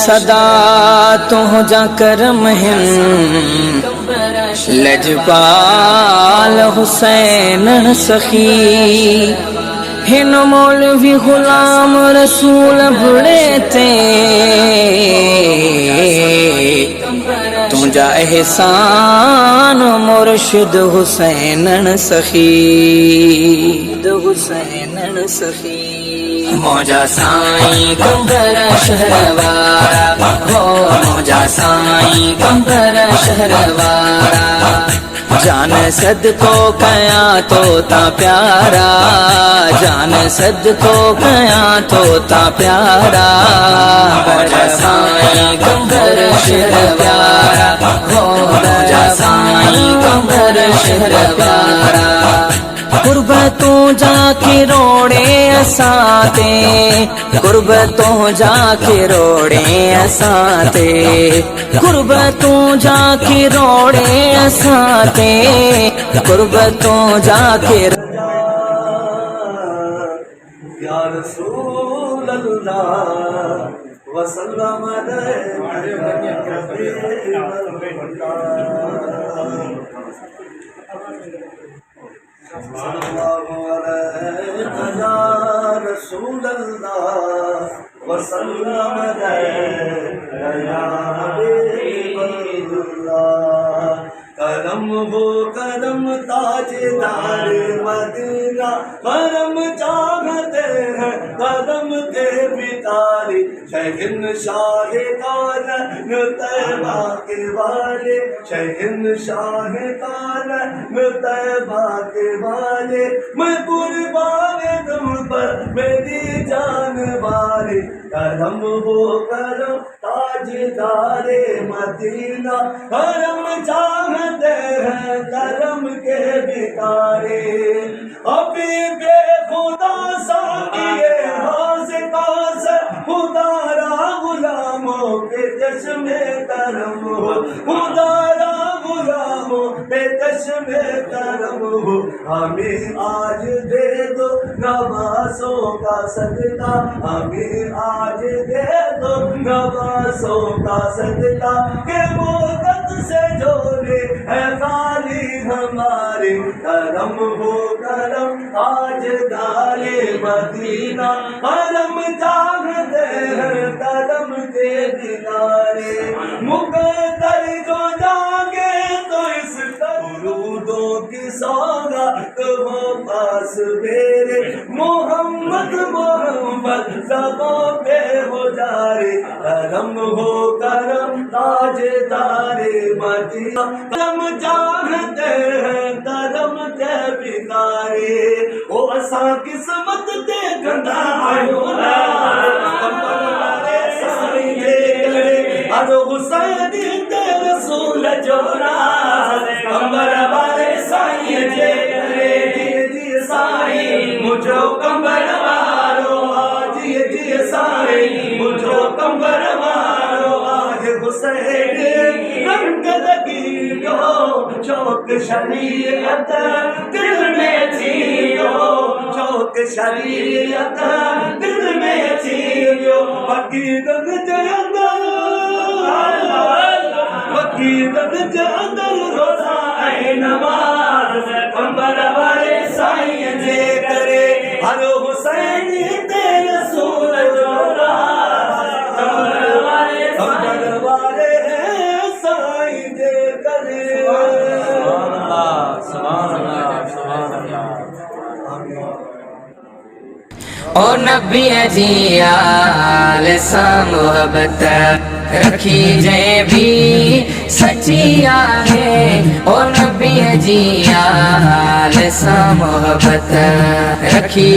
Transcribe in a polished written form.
सदा तो हो जा करम हिंद लजपाल हुसैन सखी हिन मौलवी गुलाम रसूल बुड़े ते तुझा एहसान मुर्शिद हुसैन सखी हुसैन सखी मौजा साईं कंबर शहरवारा हो मौजा साईं कंबर शहरवारा जान सदको कया तो ता प्यारा जान सदको कया तो ता प्यारा मौजा साईं कंबर शहरवारा हो मौजा साईं कंबर शहरवारा गुरबतों जाके रोड़े असाते गुरबतों जाके रोड़े असाते गुरबतों जाके रोड़े असाते गुरबतों जाके या रसूल अल्लाह वसल्लम सल्लल्लाहु अलैहि या रसूल अल्लाह वसल्लम या हबीबल्लाह करम हो करम ताजदार मदीना करम चाहते हैं कदम के बितारी शहन शाह कान तैबा के वाले शहन शाह कान तैबा के वाले मैं कुर्बान तुम पर मेरी जान वाली करम हो करम ताजदारे मदीना करम चाहते हैं करम के भिखारी अभी बेखुदा सा किए हाज़ खुदारा गुलामों के चश्मे करम हो खुदारा गुलामों के चश्मे करम हो हमें आज दे दो नवासों का सदका हमें आज दे दो नवासों का सदका के मोहब्बत से जोड़े है खाली हमारे करम हो करम आज दारे मदीना करम चाहते हैं करम के दिलारे मुकद्दर जो जागे तो इस दरूदों की सौगात हो पास मेरे मोहम्मद मोहम्मद ज़बां पे हो जारे करम हो करम ताजदारे मदीना करम चाहते हैं करम के भिखारी ओ असा किस्मत ते गंदा आयो ना साईं दे करे अदो हुसैन दे रसूल जोरा कंबर वाले साईं जे करे जी साईं मुझो कंबर वालो जी जी साईं मुझो कंबर वालो आज हुसैन रंग लगी शौक शरीयत दिल में थी शौक शरीयत दिल में थी वकीदत के अंदर रोजा है नमाज कंबर वाले साईं जे करे हर हुसैन तेरे रसूल जोरा कंबर वाले साईं जे करे ओ नबी जी आल सा मोहब्बत रखी जय भी सच्ची आहे ओ नबी जी आल सा मोहब्बत रखी